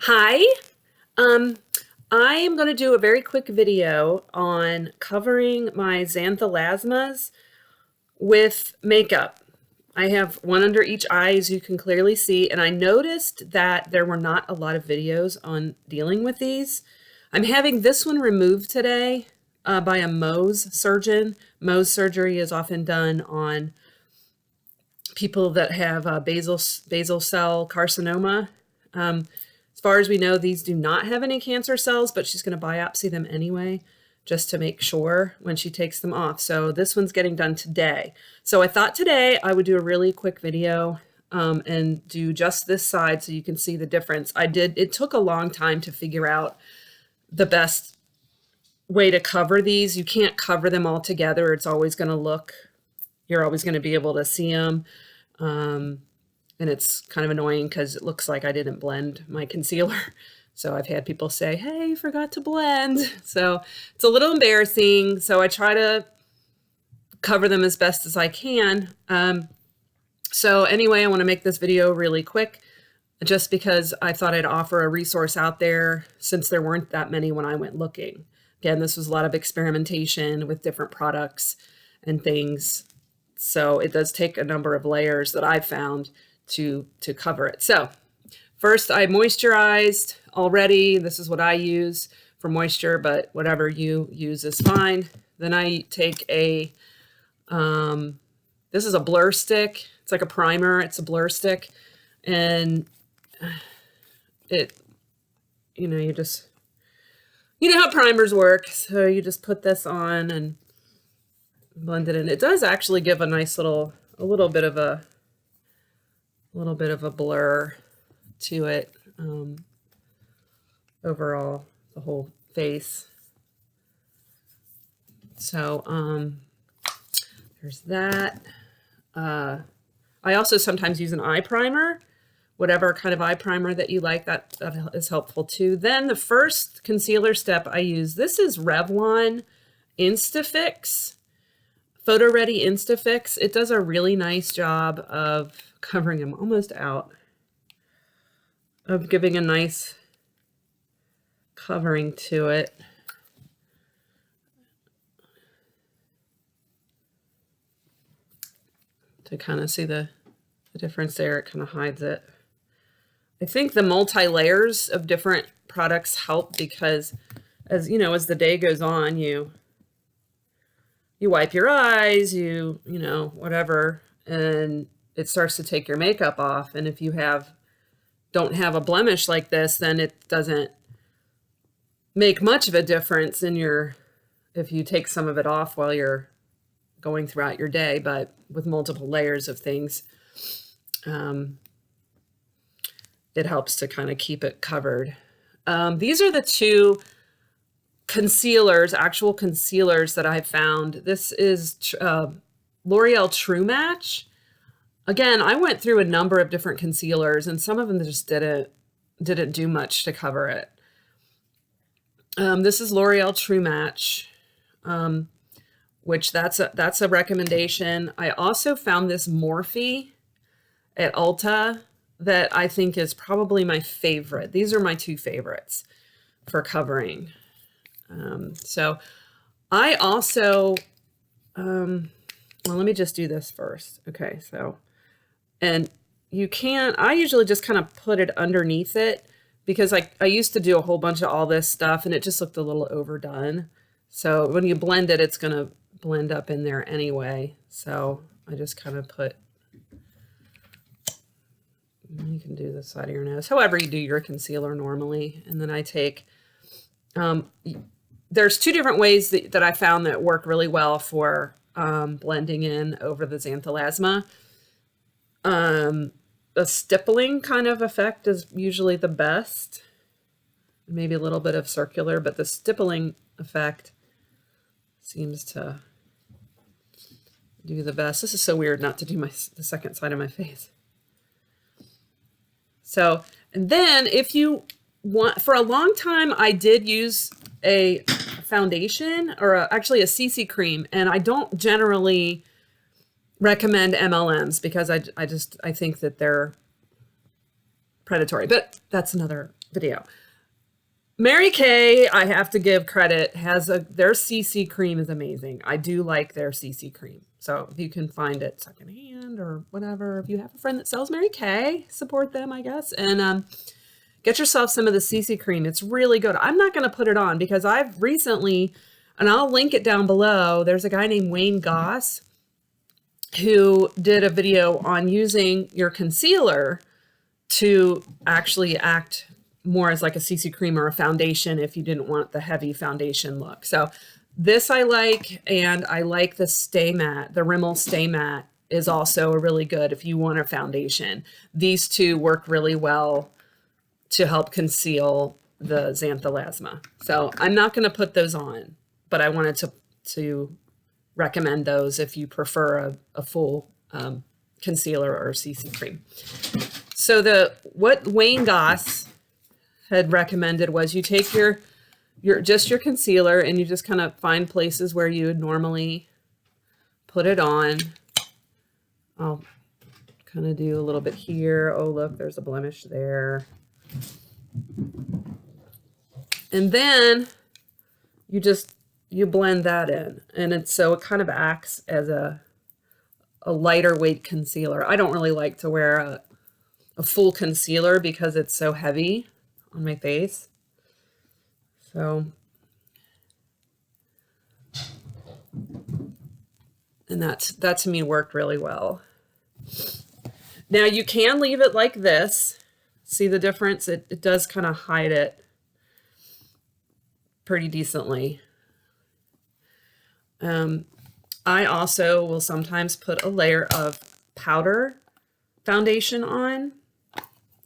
Hi, um, I am going to do a very quick video on covering my xanthelasmas with makeup. I have one under each eye, as you can clearly see, and I noticed that there were not a lot of videos on dealing with these. I'm having this one removed today by a Mohs surgeon. Mohs surgery is often done on people that have basal cell carcinoma. As far as we know, these do not have any cancer cells, but she's going to biopsy them anyway, just to make sure when she takes them off. So this one's getting done today. So I thought today I would do a really quick video and do just this side so you can see the difference. It took a long time to figure out the best way to cover these. You can't cover them all together. It's always going to look, you're always going to be able to see them. And it's kind of annoying because it looks like I didn't blend my concealer. So I've had people say, hey, you forgot to blend. So it's a little embarrassing. So I try to cover them as best as I can. So anyway, I want to make this video really quick just because I thought I'd offer a resource out there since there weren't that many when I went looking. Again, this was a lot of experimentation with different products and things. So it does take a number of layers that I've found to cover it. So first I moisturized already. This is what I use for moisture, but whatever you use is fine. Then I take a, this is a blur stick. It's like a primer. It's a blur stick. And it, you know how primers work. So you just put this on and blend it in. It does actually give a nice a little bit of a blur to it overall, the whole face. So there's that. I also sometimes use an eye primer, whatever kind of eye primer that you like, that is helpful too. Then the first concealer step I use, this is Revlon Instafix. Photo Ready Instafix. It does a really nice job of covering them almost out, of giving a nice covering to it. To kind of see the difference there, it kind of hides it. I think the multi-layers of different products help because as the day goes on, you wipe your eyes, whatever, and it starts to take your makeup off. And if you don't have a blemish like this, then it doesn't make much of a difference if you take some of it off while you're going throughout your day. But with multiple layers of things, it helps to kind of keep it covered. These are the two concealers, actual concealers that I found. This is L'Oreal True Match. Again, I went through a number of different concealers and some of them just didn't do much to cover it. This is L'Oreal True Match, which that's a recommendation. I also found this Morphe at Ulta that I think is probably my favorite. These are my two favorites for covering. So I also, well, let me just do this first. Okay. So, and I usually just kind of put it underneath it because I used to do a whole bunch of all this stuff and it just looked a little overdone. So when you blend it, it's going to blend up in there anyway. So I just kind of you can do the side of your nose, however you do your concealer normally. And then I take, there's two different ways that I found that work really well for blending in over the xanthelasma. A stippling kind of effect is usually the best. Maybe a little bit of circular, but the stippling effect seems to do the best. This is so weird not to do the second side of my face. So, and then if you want, for a long time, I did use a foundation or actually a CC cream, and I don't generally recommend MLMs because I think that they're predatory, but that's another video. Mary Kay, I have to give credit, their CC cream is amazing. I do like their CC cream. So if you can find it secondhand or whatever, if you have a friend that sells Mary Kay, support them, I guess. And get yourself some of the CC cream. It's really good. I'm not going to put it on because I've recently, and I'll link it down below, there's a guy named Wayne Goss who did a video on using your concealer to actually act more as like a CC cream or a foundation if you didn't want the heavy foundation look. So this I like, and I like the Stay Matte. The Rimmel Stay Matte is also a really good if you want a foundation. These two work really well to help conceal the xanthelasma. So I'm not going to put those on, but I wanted to recommend those if you prefer a full concealer or CC cream. So what Wayne Goss had recommended was you take your concealer and you just kind of find places where you would normally put it on. I'll kind of do a little bit here. Oh, look, there's a blemish there. And then you blend that in, and so it kind of acts as a lighter weight concealer. I don't really like to wear a full concealer because it's so heavy on my face. So, and that to me worked really well. Now you can leave it like this. See the difference? It does kind of hide it pretty decently. I also will sometimes put a layer of powder foundation on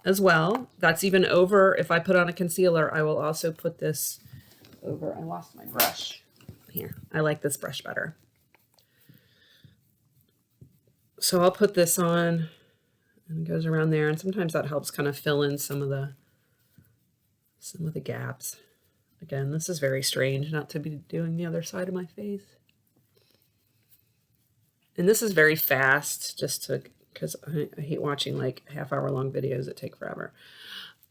as well. That's even over, if I put on a concealer, I will also put this over. I lost my brush here. I like this brush better. So I'll put this on, and it goes around there, and sometimes that helps kind of fill in some of the gaps. Again, this is very strange not to be doing the other side of my face. And this is very fast, just because I hate watching like half-hour long videos that take forever.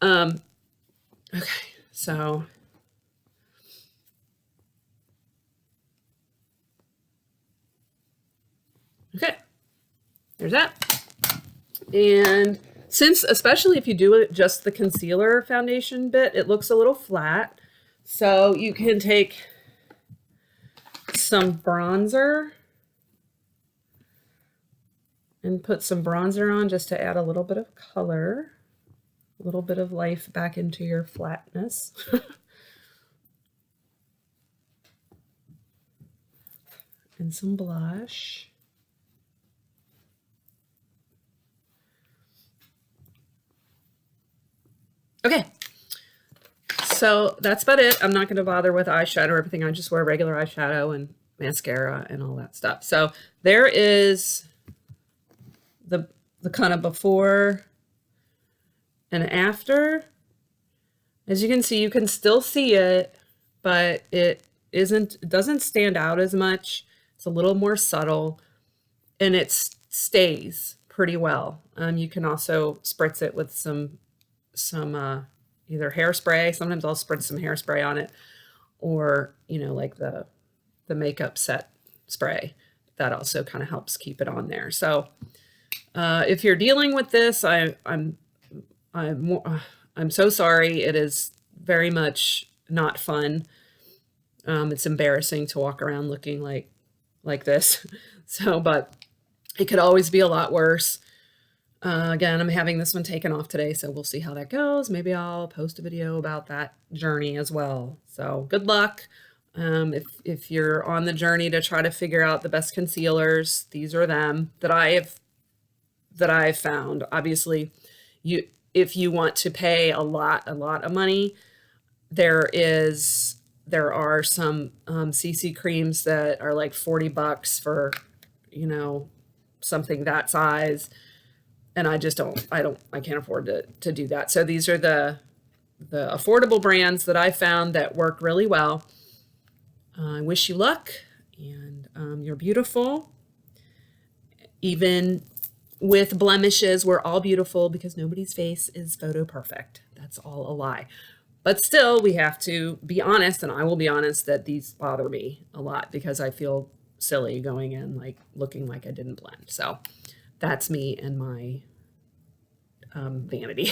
Okay, so okay, there's that. And since, especially if you do it just the concealer foundation bit, it looks a little flat. So you can take some bronzer and put some bronzer on just to add a little bit of color, a little bit of life back into your flatness. And some blush. Okay, so that's about it. I'm not going to bother with eyeshadow or everything. I just wear regular eyeshadow and mascara and all that stuff. So there is the kind of before and after. As you can see, you can still see it, but it doesn't stand out as much. It's a little more subtle, and it stays pretty well. You can also spritz it with some either hairspray. Sometimes I'll spritz some hairspray on it, or like the makeup set spray. That also kind of helps keep it on there. So if you're dealing with this, I'm so sorry. It is very much not fun. It's embarrassing to walk around looking like this. So, but it could always be a lot worse. Again, I'm having this one taken off today, so we'll see how that goes. Maybe I'll post a video about that journey as well. So good luck. If you're on the journey to try to figure out the best concealers, these are them that I've found. Obviously, if you want to pay a lot of money, there are some CC creams that are like $40 for something that size, and I can't afford to do that. So these are the affordable brands that I found that work really well. I wish you luck, and you're beautiful, even with blemishes. We're all beautiful because nobody's face is photo perfect. That's all a lie. But still, we have to be honest, and I will be honest that these bother me a lot because I feel silly going in like looking like I didn't blend. So that's me and my vanity.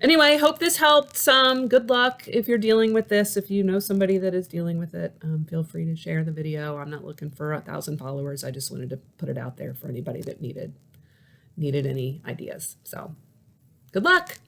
Anyway, hope this helped some. Good luck if you're dealing with this. If you know somebody that is dealing with it, feel free to share the video. I'm not looking for 1,000 followers. I just wanted to put it out there for anybody that needed any ideas. So good luck.